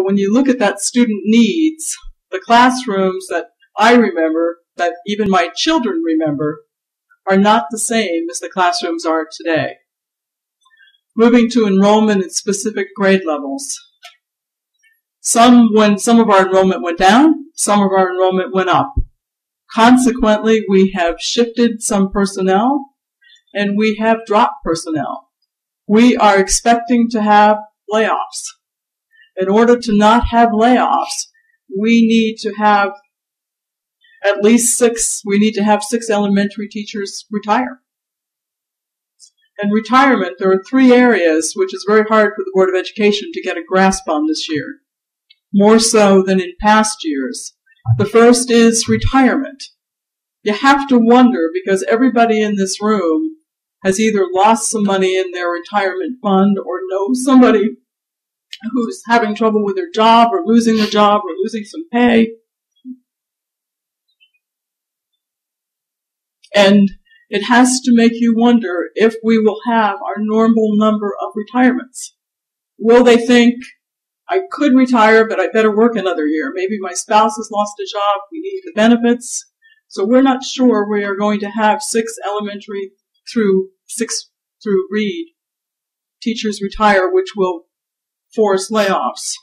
when you look at that student needs, the classrooms that I remember, that even my children remember, are not the same as the classrooms are today. Moving to enrollment at specific grade levels. When some of our enrollment went down, some of our enrollment went up. Consequently, we have shifted some personnel, and we have dropped personnel. We are expecting to have layoffs. In order to not have layoffs, we need to have at least six elementary teachers retire. And retirement, there are 3 areas which is very hard for the Board of Education to get a grasp on this year, more so than in past years. The first is retirement. You have to wonder, because everybody in this room has either lost some money in their retirement fund or knows somebody who's having trouble with their job or losing their job or losing some pay. And it has to make you wonder if we will have our normal number of retirements. Will they think, I could retire, but I better work another year. Maybe my spouse has lost a job, we need the benefits. So we're not sure we are going to have 6 elementary through Reed teachers retire, which will force layoffs.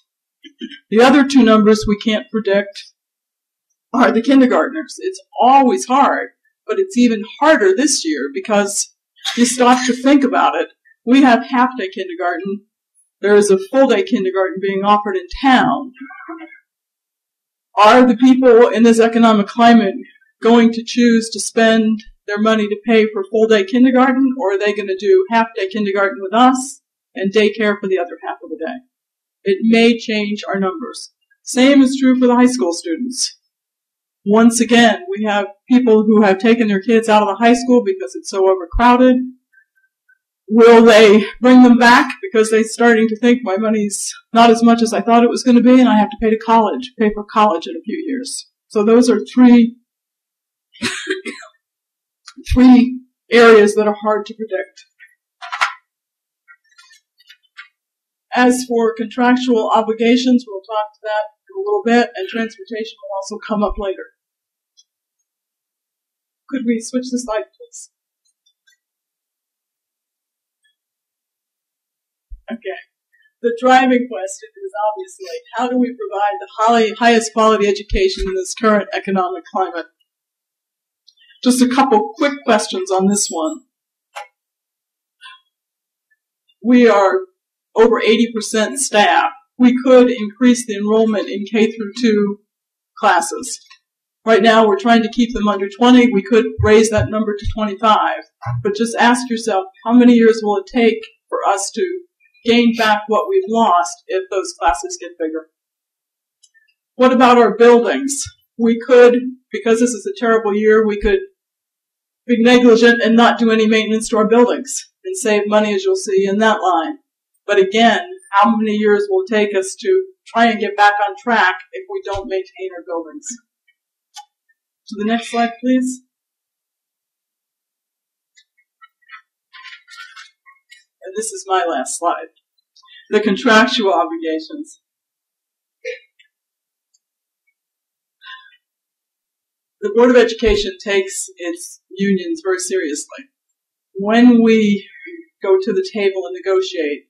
The other 2 numbers we can't predict are the kindergartners. It's always hard, but it's even harder this year because you stop to think about it. We have half-day kindergarten. There is a full-day kindergarten being offered in town. Are the people in this economic climate going to choose to spend their money to pay for full-day kindergarten, or are they going to do half-day kindergarten with us and daycare for the other half of the day? It may change our numbers. Same is true for the high school students. Once again, we have people who have taken their kids out of the high school because it's so overcrowded. Will they bring them back because they're starting to think my money's not as much as I thought it was going to be and I have to pay for college in a few years? So those are 3 areas that are hard to predict. As for contractual obligations, we'll talk to that in a little bit, and transportation will also come up later. Could we switch the slide, please? Okay. The driving question is obviously, how do we provide the highest quality education in this current economic climate? Just a couple quick questions on this one. We are over 80% staff. We could increase the enrollment in K through 2 classes. Right now, we're trying to keep them under 20. We could raise that number to 25. But just ask yourself, how many years will it take for us to gain back what we've lost if those classes get bigger? What about our buildings? We could, because this is a terrible year, we could be negligent and not do any maintenance to our buildings and save money, as you'll see in that line. But again, how many years will it take us to try and get back on track if we don't maintain our buildings? To the next slide, please. And this is my last slide. The contractual obligations. The Board of Education takes its unions very seriously. When we go to the table and negotiate,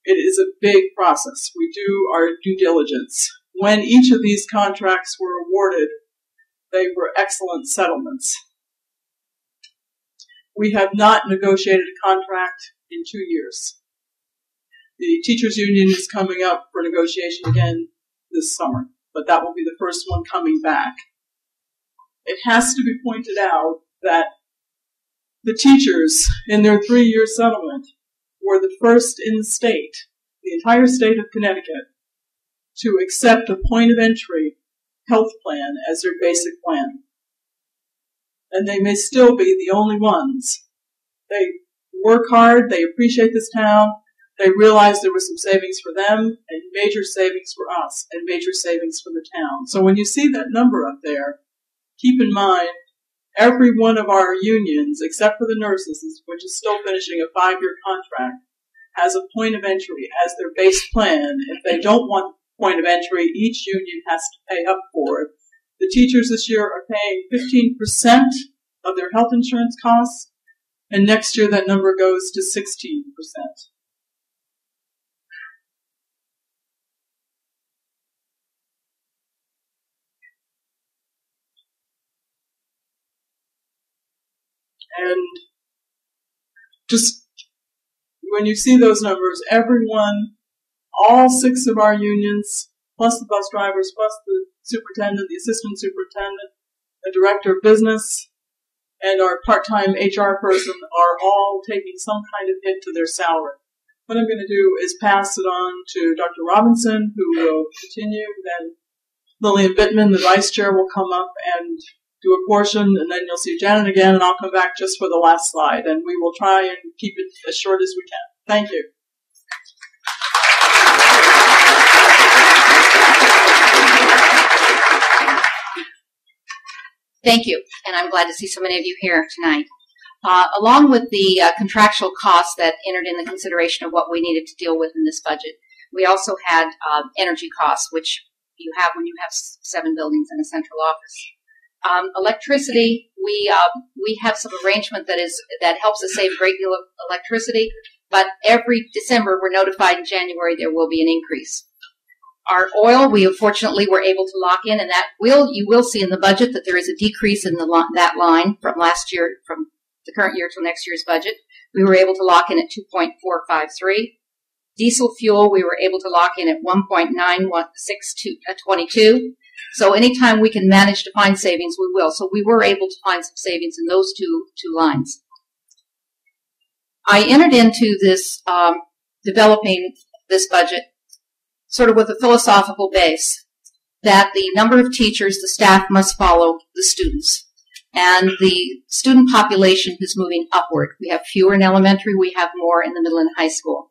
it is a big process. We do our due diligence. When each of these contracts were awarded, they were excellent settlements. We have not negotiated a contract in 2 years. The teachers' union is coming up for negotiation again this summer, but that will be the first one coming back. It has to be pointed out that the teachers, in their 3-year settlement, were the first in the state, the entire state of Connecticut, to accept a point of entry health plan as their basic plan. And they may still be the only ones. They work hard, they appreciate this town, they realize there was some savings for them, and major savings for us, and major savings for the town. So when you see that number up there, keep in mind, every one of our unions, except for the nurses, which is still finishing a 5-year contract, has a point of entry as their base plan. If they don't want point of entry, each union has to pay up for it. The teachers this year are paying 15% of their health insurance costs, and next year that number goes to 16%. And just when you see those numbers, everyone, all 6 of our unions, plus the bus drivers, plus the superintendent, the assistant superintendent, the director of business, and our part-time HR person are all taking some kind of hit to their salary. What I'm going to do is pass it on to Dr. Robinson, who will continue. Then Lillian Bittman, the vice chair, will come up and do a portion, and then you'll see Janet again, and I'll come back just for the last slide, and we will try and keep it as short as we can. Thank you. Thank you, and I'm glad to see so many of you here tonight. Along with the contractual costs that entered in the consideration of what we needed to deal with in this budget, we also had energy costs, which you have when you have 7 buildings in a central office. Electricity, we have some arrangement that helps us save a great deal of electricity, but every December we're notified in January there will be an increase. Our oil, we fortunately were able to lock in, and that you will see in the budget that there is a decrease in that line from last year, from the current year to next year's budget. We were able to lock in at 2.453. Diesel fuel, we were able to lock in at 1.9162. So anytime we can manage to find savings, we will. So we were able to find some savings in those two lines. I entered into this, developing this budget sort of with a philosophical base that the number of teachers, the staff must follow the students. And the student population is moving upward. We have fewer in elementary, we have more in the middle and high school.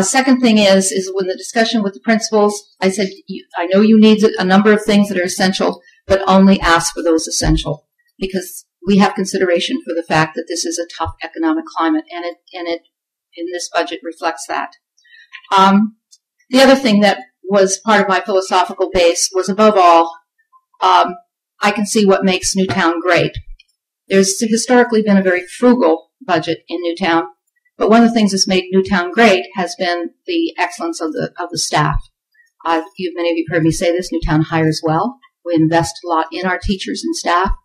Second thing is when the discussion with the principals, I said, I know you need a number of things that are essential, but only ask for those essential, because we have consideration for the fact that this is a tough economic climate, and it in this budget reflects that. The other thing that was part of my philosophical base was, above all, I can see what makes Newtown great. There's historically been a very frugal budget in Newtown, but one of the things that's made Newtown great has been the excellence of the staff. Many of you have heard me say this, Newtown hires well. We invest a lot in our teachers and staff,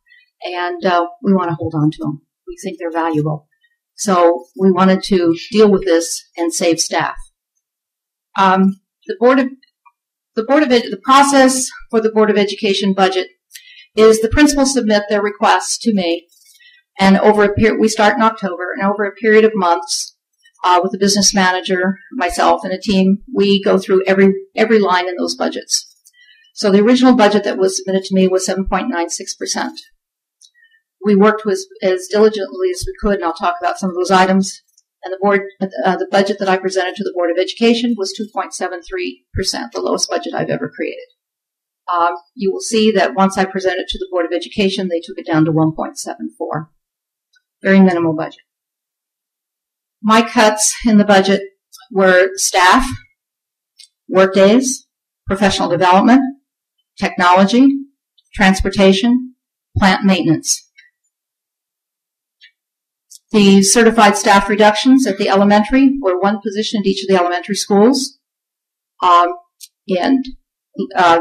and we want to hold on to them. We think they're valuable. So we wanted to deal with this and save staff. The process for the Board of Education budget is the principals submit their requests to me, and we start in October, and over a period of months, with the business manager, myself, and a team, we go through every line in those budgets. So the original budget that was submitted to me was 7.96%. We worked as diligently as we could, and I'll talk about some of those items. And the budget that I presented to the Board of Education was 2.73%, the lowest budget I've ever created. You will see that once I presented it to the Board of Education, they took it down to 1.74. Very minimal budget. My cuts in the budget were staff, workdays, professional development, technology, transportation, plant maintenance. The certified staff reductions at the elementary were 1 position in each of the elementary schools.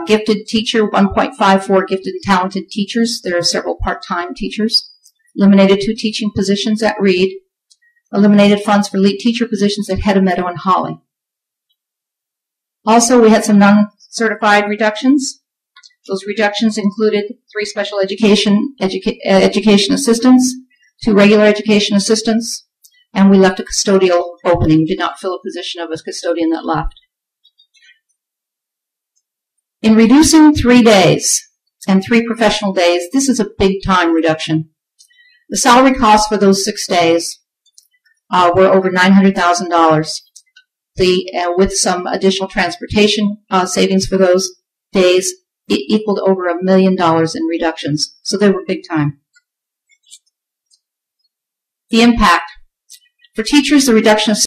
Gifted teacher, 1.54 gifted and talented teachers. There are several part-time teachers. Eliminated 2 teaching positions at Reed. Eliminated funds for lead teacher positions at Hedda, Meadow, and Holly. Also, we had some non-certified reductions. Those reductions included 3 special education assistants, 2 regular education assistants, and we left a custodial opening. We did not fill a position of a custodian that left. In reducing 3 days and 3 professional days, this is a big time reduction. The salary costs for those 6 days were over $900,000. With some additional transportation savings for those days, it equaled over $1 million in reductions. So they were big time. The impact. For teachers, the reduction of